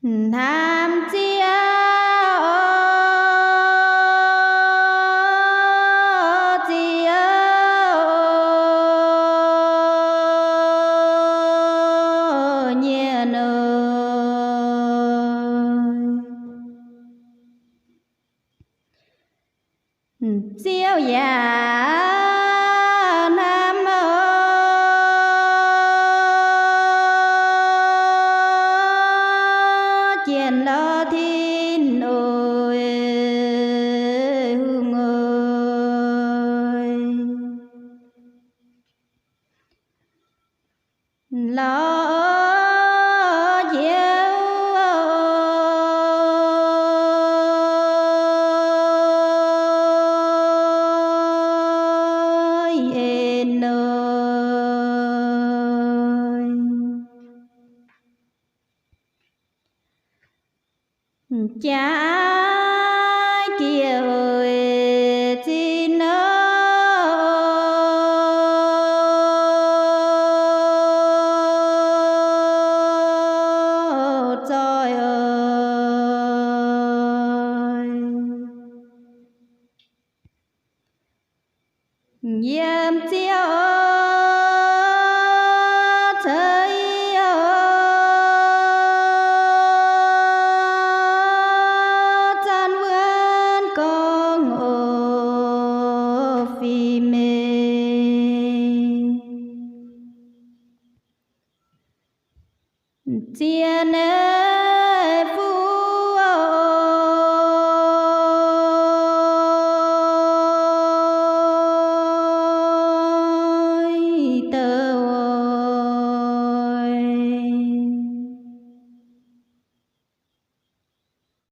Nam chia nhiên ơi siêu già Nam chiến lo thiên ơi hương ơi lo cha kia ơi xin trời ơi yếm chiếu chia